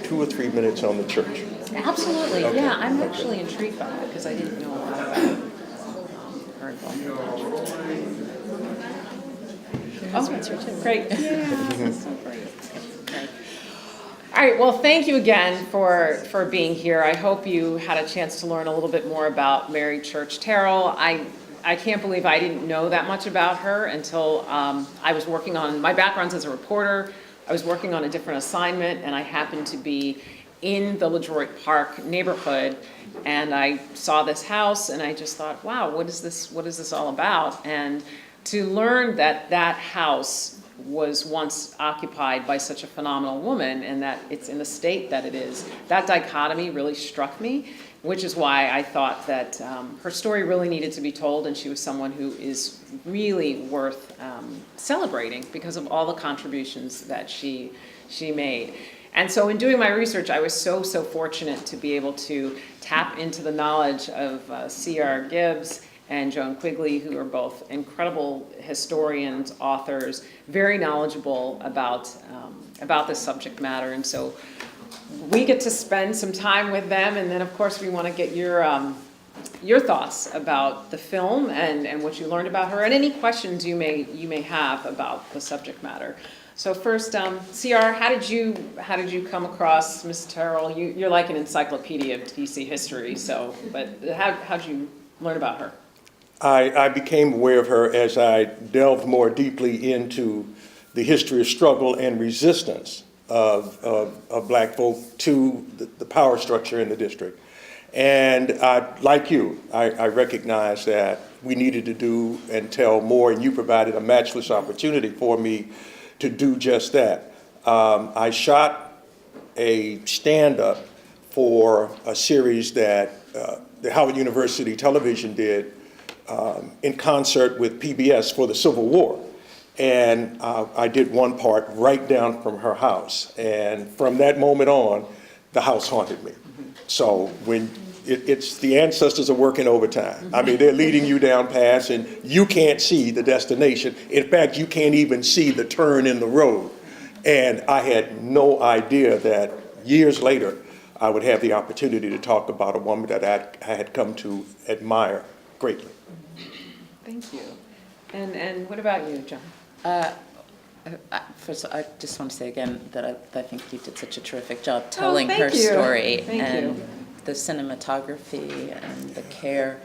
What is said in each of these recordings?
2 or 3 minutes on the church? Absolutely, Okay. yeah. I'm actually intrigued by that because I didn't know a lot about her involvement with the church. Oh, that's her too. Great. Yeah, that's so great. Okay. All right, well, thank you again for being here. I hope you had a chance to learn a little bit more about Mary Church Terrell. I can't believe I didn't know that much about her until I was working on, my background's as a reporter. I was working on a different assignment and I happened to be in the LaDroit Park neighborhood and I saw this house and I just thought, wow, what is this all about? And to learn that that house was once occupied by such a phenomenal woman and that it's in the state that it is, that dichotomy really struck me, which is why I thought that her story really needed to be told, and she was someone who is really worth celebrating because of all the contributions that she made. And so in doing my research, I was so fortunate to be able to tap into the knowledge of C.R. GIBBS and Joan Quigley, who are both incredible historians, authors, very knowledgeable about this subject matter. And so we get to spend some time with them, and then of course we want to get your thoughts about the film and what you learned about her, and any questions you may have about the subject matter. So first, CR, how did you come across Miss Terrell? You're like an encyclopedia of DC history. So, but how did you learn about her? I became aware of her as I delved more deeply into the history of struggle and resistance of black folk to the power structure in the district. And like you, I recognized that we needed to do and tell more, and you provided a matchless opportunity for me to do just that. I shot a stand-up for a series that the Howard University Television did in concert with PBS for the Civil War. And I did one part right down from her house. And from that moment on, the house haunted me. So when it's the ancestors are working overtime. I mean, they're leading you down paths and you can't see the destination. In fact, you can't even see the turn in the road. And I had no idea that years later, I would have the opportunity to talk about a woman that I had come to admire greatly. Thank you. And what about you, John? First, I just want to say again that I think you did such a terrific job telling her you. story. Thank you. The cinematography and the care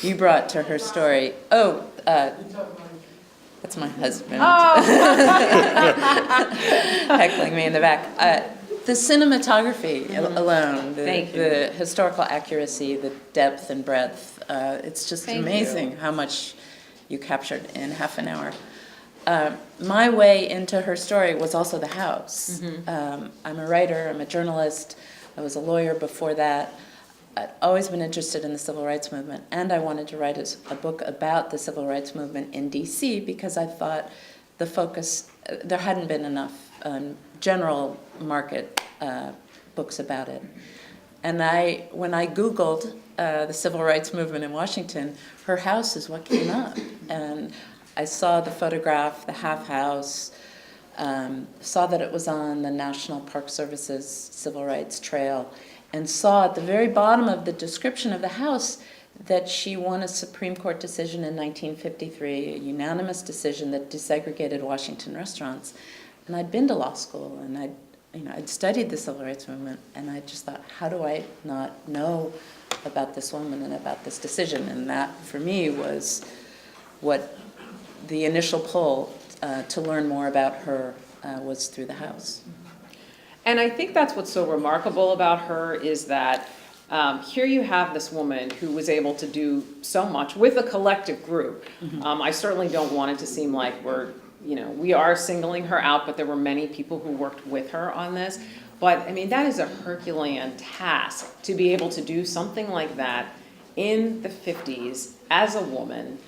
you brought to her story. Oh, that's my husband heckling me in the back. The cinematography alone, the historical accuracy, the depth and breadth, it's just amazing how much you captured in half an hour. My way into her story was also the house. I'm a writer, I'm a journalist, I was a lawyer before that. I'd always been interested in the civil rights movement, and I wanted to write a book about the civil rights movement in DC because I thought the focus, there hadn't been enough general market books about it. And when I Googled the civil rights movement in Washington, her house is what came up. And I saw the photograph, the half house, saw that it was on the National Park Service's Civil Rights Trail, and saw at the very bottom of the description of the house that she won a Supreme Court decision in 1953, a unanimous decision that desegregated Washington restaurants. And I'd been to law school, and I'd studied the civil rights movement, and I just thought, how do I not know about this woman and about this decision? And that, for me, was what the initial pull to learn more about her was through the house. And I think that's what's so remarkable about her is that here you have this woman who was able to do so much with a collective group. I certainly don't want it to seem like we are singling her out, but there were many people who worked with her on this. But I mean, that is a Herculean task to be able to do something like that in the 50s as a woman,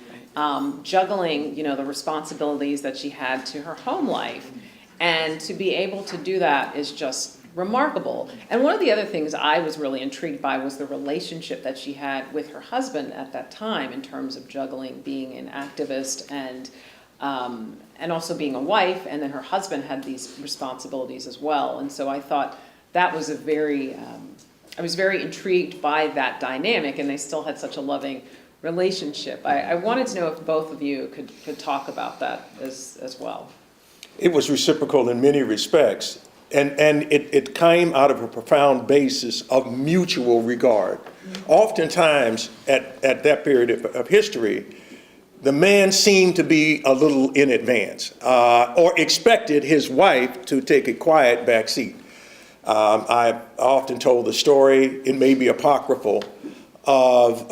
juggling, the responsibilities that she had to her home life. And to be able to do that is just remarkable. And one of the other things I was really intrigued by was the relationship that she had with her husband at that time in terms of juggling being an activist and also being a wife, and then her husband had these responsibilities as well. And so I thought that was a very, I was very intrigued by that dynamic, and they still had such a loving relationship. I wanted to know if both of you could talk about that as well. It was reciprocal in many respects, and it came out of a profound basis of mutual regard. Oftentimes, at that period of history, the man seemed to be a little in advance, or expected his wife to take a quiet back seat. I've often told the story, it may be apocryphal, of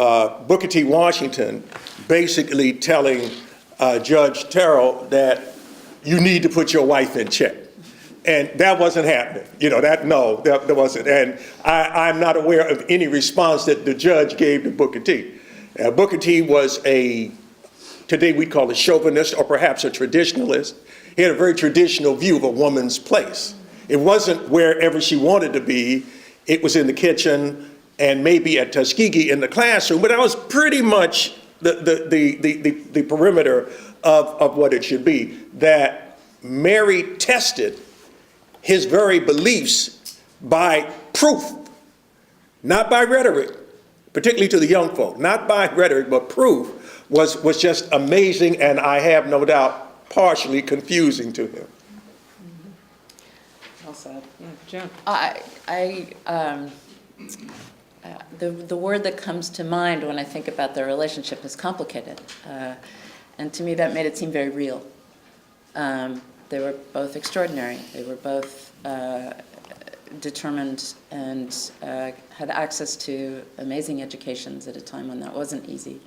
Booker T. Washington basically telling Judge Terrell that you need to put your wife in check. And that wasn't happening. That wasn't. And I'm not aware of any response that the judge gave to Booker T. Booker T was today we'd call a chauvinist or perhaps a traditionalist. He had a very traditional view of a woman's place. It wasn't wherever she wanted to be. It was in the kitchen and maybe at Tuskegee in the classroom, but that was pretty much the perimeter of what it should be. That Mary tested his very beliefs by proof, not by rhetoric, particularly to the young folk, not by rhetoric, but proof was just amazing, and I have no doubt partially confusing to him. Well said. Yeah, Joan. The word that comes to mind when I think about their relationship is complicated. And to me, that made it seem very real. They were both extraordinary. They were both determined and had access to amazing educations at a time when that wasn't easy.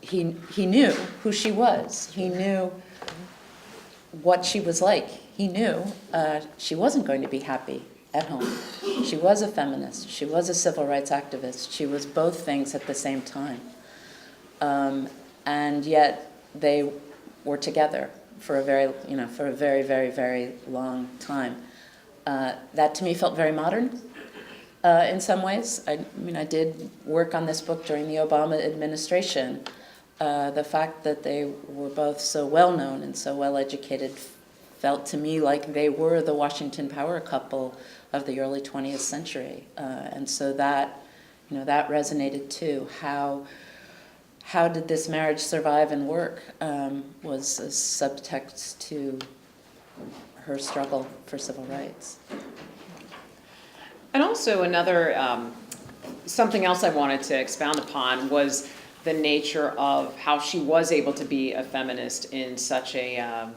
He knew who she was. He knew what she was like. He knew she wasn't going to be happy at home. She was a feminist. She was a civil rights activist. She was both things at the same time. And yet they were together for a very, very, very long time. That to me felt very modern in some ways. I did work on this book during the Obama administration. The fact that they were both so well known and so well educated felt to me like they were the Washington power couple of the early 20th century. And so that resonated too. How did this marriage survive and work was a subtext to her struggle for civil rights. And also another, something else I wanted to expound upon was the nature of how she was able to be a feminist in such a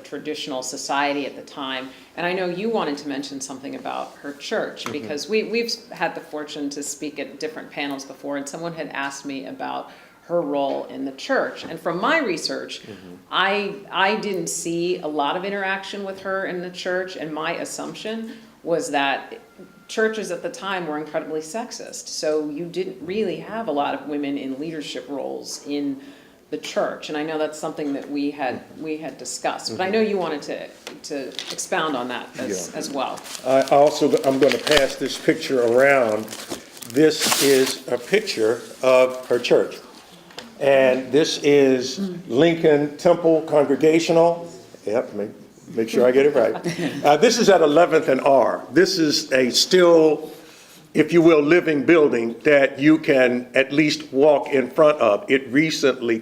traditional society at the time. And I know you wanted to mention something about her church, because we've had the fortune to speak at different panels before, and someone had asked me about her role in the church. And from my research, I didn't see a lot of interaction with her in the church, and my assumption was that churches at the time were incredibly sexist. So you didn't really have a lot of women in leadership roles in the church, and I know that's something that we had discussed. But I know you wanted to expound on that as well. I'm going to pass this picture around. This is a picture of her church, and this is Lincoln Temple Congregational. Yep, make sure I get it right. This is at 11th and R. This is a still, if you will, living building that you can at least walk in front of. It recently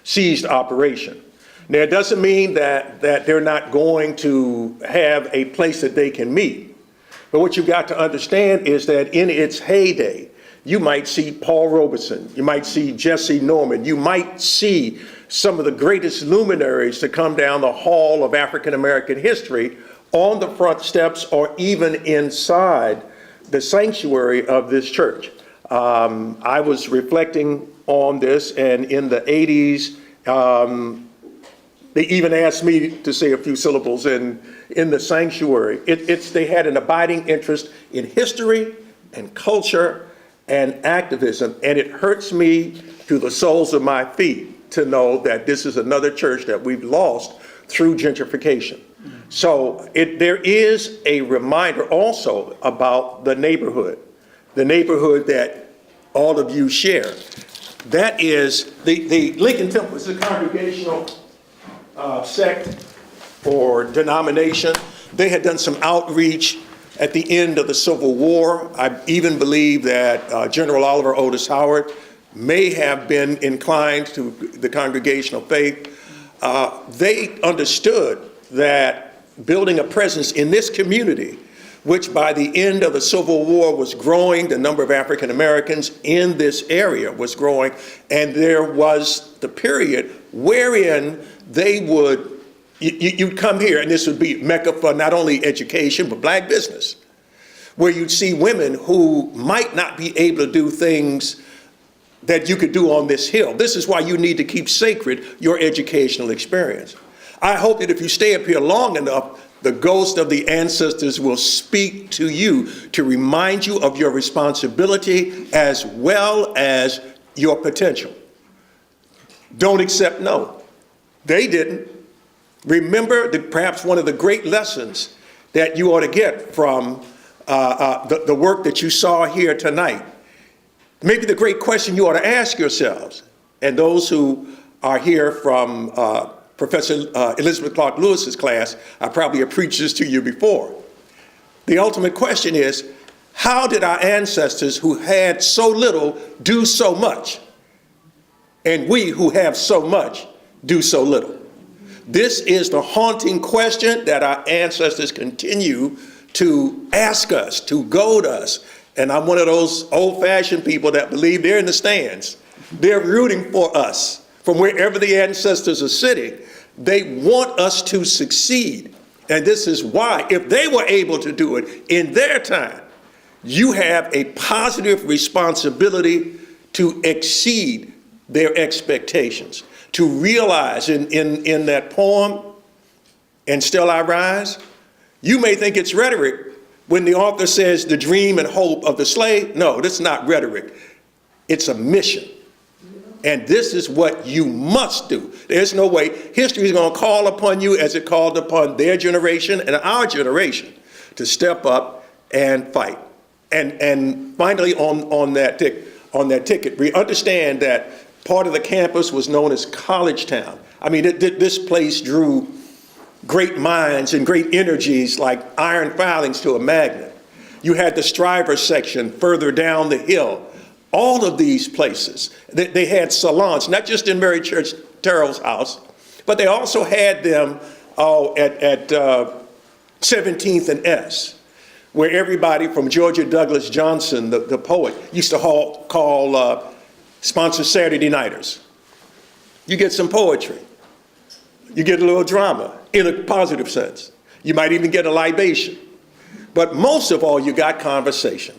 ceased operation. Now, it doesn't mean that they're not going to have a place that they can meet. But what you've got to understand is that in its heyday, you might see Paul Robeson, you might see Jesse Norman, you might see some of the greatest luminaries to come down the hall of African American history on the front steps or even inside the sanctuary of this church. I was reflecting on this, and in the 80s, they even asked me to say a few syllables in the sanctuary. They had an abiding interest in history and culture and activism, and it hurts me to the soles of my feet to know that this is another church that we've lost through gentrification. So there is a reminder also about the neighborhood that all of you share. That is the Lincoln Temple is a congregational sect or denomination. They had done some outreach at the end of the Civil War. I even believe that General Oliver Otis Howard may have been inclined to the Congregational faith. They understood that building a presence in this community, which by the end of the Civil War was growing, the number of African Americans in this area was growing, and there was the period wherein they would, you'd come here, and this would be Mecca for not only education, but black business, where you'd see women who might not be able to do things that you could do on this hill. This is why you need to keep sacred your educational experience. I hope that if you stay up here long enough, the ghost of the ancestors will speak to you to remind you of your responsibility as well as your potential. Don't accept no. They didn't. Remember that perhaps one of the great lessons that you ought to get from the work that you saw here tonight. Maybe the great question you ought to ask yourselves, and those who are here from Professor Elizabeth Clark Lewis's class, I probably have preached this to you before. The ultimate question is, how did our ancestors who had so little do so much? And we who have so much do so little. This is the haunting question that our ancestors continue to ask us, to goad us. And I'm one of those old-fashioned people that believe they're in the stands. They're rooting for us from wherever the ancestors are sitting. They want us to succeed. And this is why, if they were able to do it in their time, you have a positive responsibility to exceed their expectations, to realize in that poem, And Still I Rise, you may think it's rhetoric when the author says the dream and hope of the slave. No, that's not rhetoric. It's a mission. And this is what you must do. There's no way history is going to call upon you as it called upon their generation and our generation to step up and fight. And finally, on that ticket, we understand that part of the campus was known as College Town. I mean, this place drew great minds and great energies like iron filings to a magnet. You had the Striver section further down the hill. All of these places, they had salons, not just in Mary Church Terrell's house, but they also had them at 17th and S, where everybody from Georgia Douglas Johnson, the poet, used to call sponsor Saturday nighters. You get some poetry. You get a little drama in a positive sense. You might even get a libation. But most of all, you got conversation.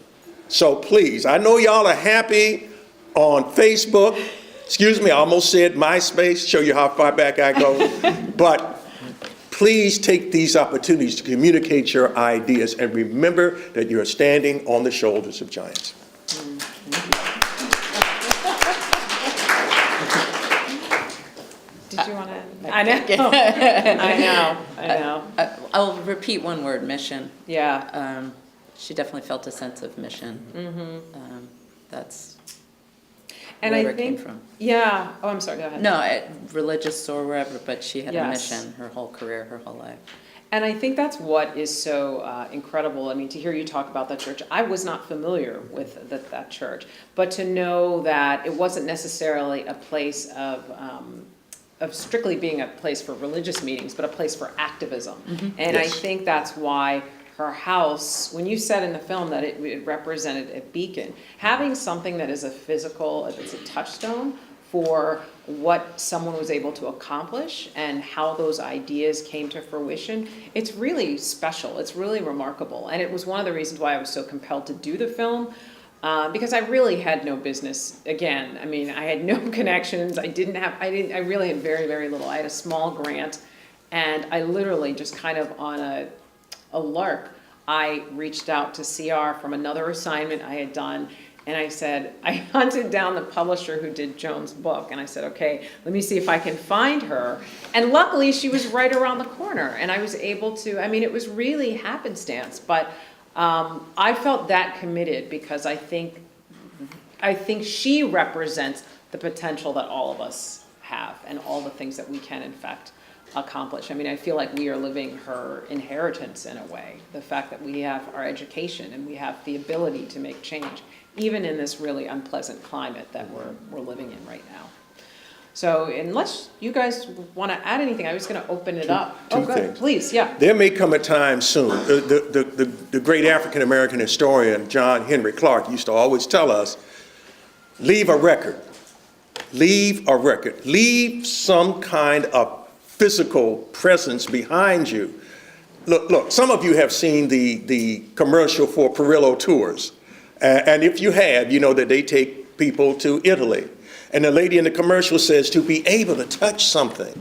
So please, I know y'all are happy on Facebook. Excuse me, I almost said MySpace, show you how far back I go. But please take these opportunities to communicate your ideas and remember that you're standing on the shoulders of giants. Did you want to? I know. I know. I'll repeat one word, mission. Yeah. She definitely felt a sense of mission. Mm-hmm. That's and where I it think, came from. Yeah. Oh, I'm sorry. Go ahead. No, religious or wherever, but she had Yes. a mission her whole career, her whole life. And I think that's what is so incredible. I mean, to hear you talk about that church, I was not familiar with that church, but to know that it wasn't necessarily a place of strictly being a place for religious meetings, but a place for activism. Mm-hmm. And yes. I think that's why her house, when you said in the film that it represented a beacon, having something that is a physical, it's a touchstone for what someone was able to accomplish and how those ideas came to fruition, it's really special. It's really remarkable. And it was one of the reasons why I was so compelled to do the film, because I really had no business. Again, I mean, I had no connections. I really had very, very little. I had a small grant, and I literally just kind of on a lark, I reached out to CR from another assignment I had done, and I said, I hunted down the publisher who did Joan's book, and I said, okay, let me see if I can find her. And luckily, she was right around the corner, and I was able to, I mean, it was really happenstance, but I felt that committed because I think she represents the potential that all of us have and all the things that we can, in fact, accomplish. I mean, I feel like we are living her inheritance in a way, the fact that we have our education and we have the ability to make change, even in this really unpleasant climate that we're living in right now. So unless you guys want to add anything, I was going to open it up. Two Good. things. Please, yeah. There may come a time soon. The great African-American historian, John Henry Clark, used to always tell us, leave a record. Leave a record. Leave some kind of physical presence behind you. Look, some of you have seen the commercial for Perillo Tours. And if you have, you know that they take people to Italy. And the lady in the commercial says to be able to touch something,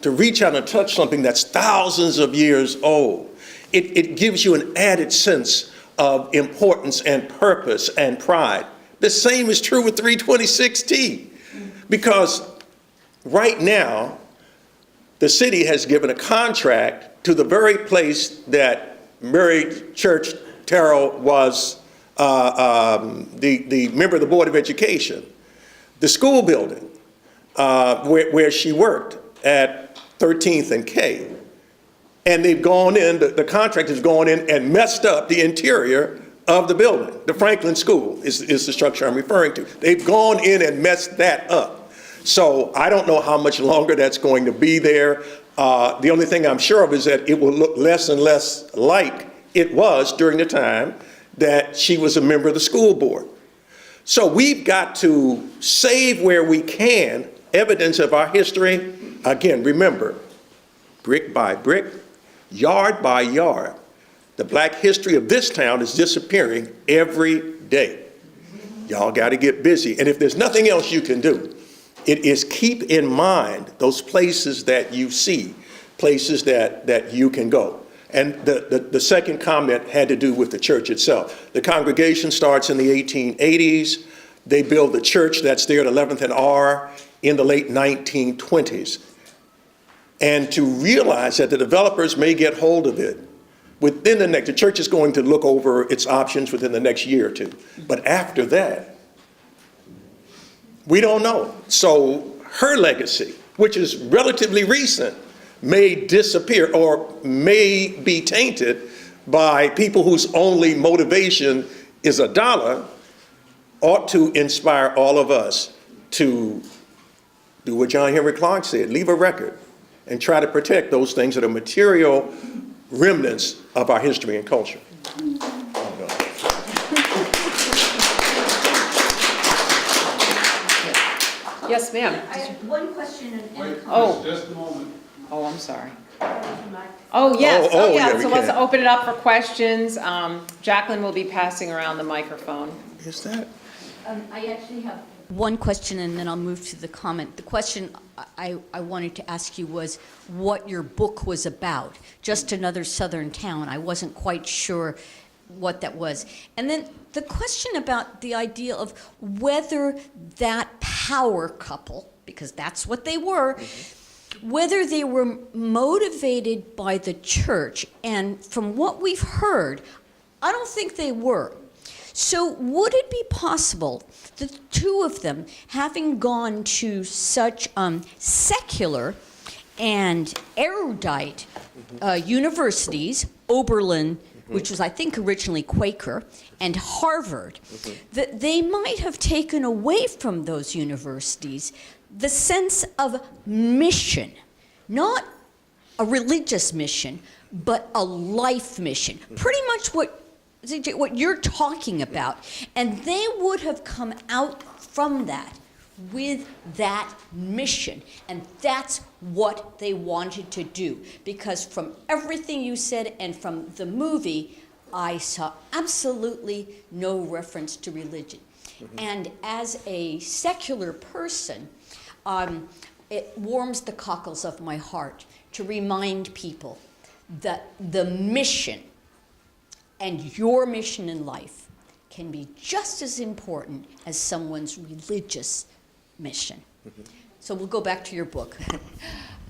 to reach out and touch something that's thousands of years old, it gives you an added sense of importance and purpose and pride. The same is true with 326T, because right now, the city has given a contract to the very place that Mary Church Terrell was the member of the Board of Education. The school building where she worked at 13th and K. And they've gone in, the contract has gone in and messed up the interior of the building. The Franklin School is the structure I'm referring to. They've gone in and messed that up. So I don't know how much longer that's going to be there. The only thing I'm sure of is that it will look less and less like it was during the time that she was a member of the school board. So we've got to save where we can evidence of our history. Again, remember, brick by brick, yard by yard, the black history of this town is disappearing every day. Y'all got to get busy. And if there's nothing else you can do, it is keep in mind those places that you see, places that you can go. And the second comment had to do with the church itself. The congregation starts in the 1880s. They build the church that's there at 11th and R in the late 1920s. And to realize that the developers may get hold of it within the church is going to look over its options within the next year or two. But after that, we don't know. So her legacy, which is relatively recent, may disappear or may be tainted by people whose only motivation is a dollar, ought to inspire all of us to do what John Henry Clark said, leave a record and try to protect those things that are material remnants of our history and culture. Yes, ma'am. I have one question and a Wait, Oh. just a moment. Oh, I'm sorry. Oh, yes. Oh, Yeah, yeah, we so let's can. open it up for questions. Jacqueline will be passing around the microphone. Is that? I actually have one question and then I'll move to the comment. The question I wanted to ask you was what your book was about. Just another southern town. I wasn't quite sure what that was. And then the question about the idea of whether that power couple, because that's what they were, whether they were motivated by the church. And from what we've heard, I don't think they were. So would it be possible, the two of them, having gone to such secular and erudite universities, Oberlin, which was, I think, originally Quaker, and Harvard, that they might have taken away from those universities the sense of mission, not a religious mission, but a life mission. Pretty much what you're talking about. And they would have come out from that with that mission. And that's what they wanted to do. Because from everything you said and from the movie, I saw absolutely no reference to religion. And as a secular person, it warms the cockles of my heart to remind people that the mission and your mission in life can be just as important as someone's religious mission. So we'll go back to your book.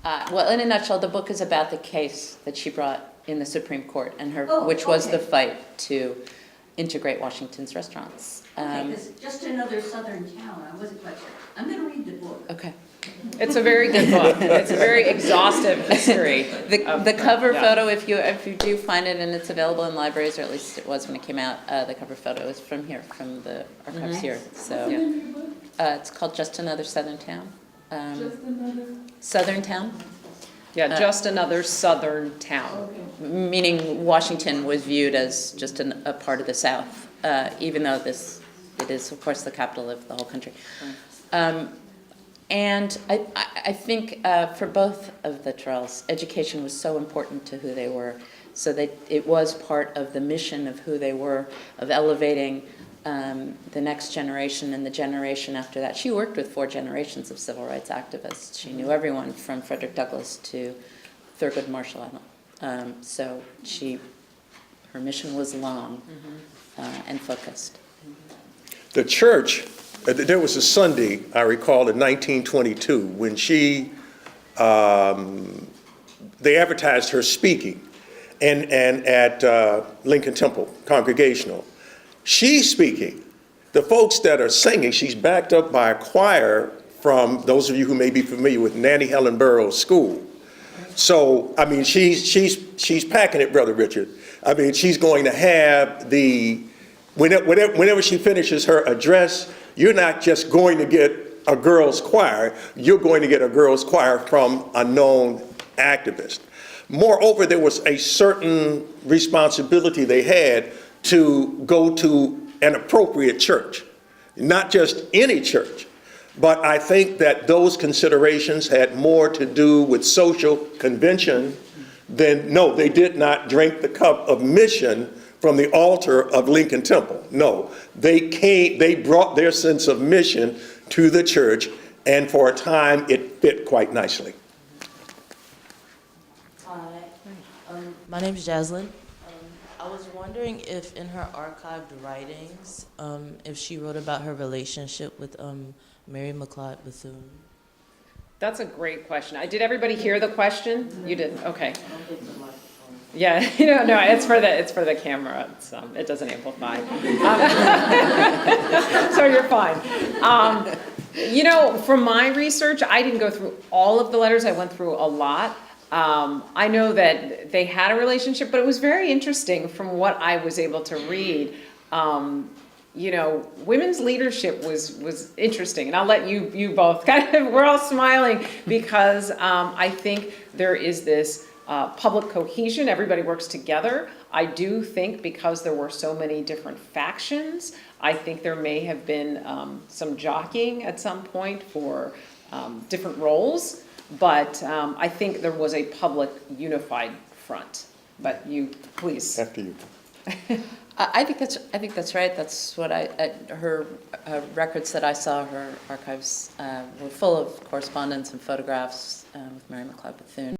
Well, in a nutshell, the book is about the case that she brought in the Supreme Court and her, Oh, which was okay. the fight to integrate Washington's restaurants. Okay, this is just another southern town. I wasn't quite sure. I'm going to read the book. Okay. It's a very good book. It's a very exhaustive history. The cover yeah. photo, if you do find it, and it's available in libraries, or at least it was when it came out, the cover photo is from here, from the archives here. So it's called Just Another Southern Town. Southern Town, Yeah, just another southern town. meaning Washington was viewed as just a part of the South, even though it is, of course, the capital of the whole country. And I think for both of the Terrells, education was so important to who they were. So it was part of the mission of who they were, of elevating the next generation and the generation after that. She worked with 4 generations of civil rights activists. She knew everyone from Frederick Douglass to Thurgood Marshall. So her mission was long and focused. The church, there was a Sunday, I recall, in 1922, when they advertised her speaking and at Lincoln Temple Congregational. She's speaking. The folks that are singing, she's backed up by a choir from, those of you who may be familiar with Nanny Helen Burroughs School. So, I mean, she's packing it, Brother Richard. I mean, she's going to have whenever she finishes her address, you're not just going to get a girls' choir, you're going to get a girls' choir from a known activist. Moreover, there was a certain responsibility they had to go to an appropriate church, not just any church. But I think that those considerations had more to do with social convention than, no, they did not drink the cup of mission from the altar of Lincoln Temple. No, they brought their sense of mission to the church, and for a time it fit quite nicely. Hi, my name is Jaslyn. I was wondering if in her archived writings, if she wrote about her relationship with Mary McLeod Bethune. That's a great question. Did everybody hear the question? You did, okay. Yeah, no, it's for the camera. It doesn't amplify. So you're fine. From my research, I didn't go through all of the letters. I went through a lot. I know that they had a relationship, but it was very interesting from what I was able to read. Women's leadership was interesting, and I'll let you both we're all smiling because I think there is this public cohesion. Everybody works together. I do think because there were so many different factions, I think there may have been some jockeying at some point for different roles. But I think there was a public unified front. But you, please. After you. I think that's right. That's what her records that I saw, her archives were full of correspondence and photographs with Mary McLeod Bethune.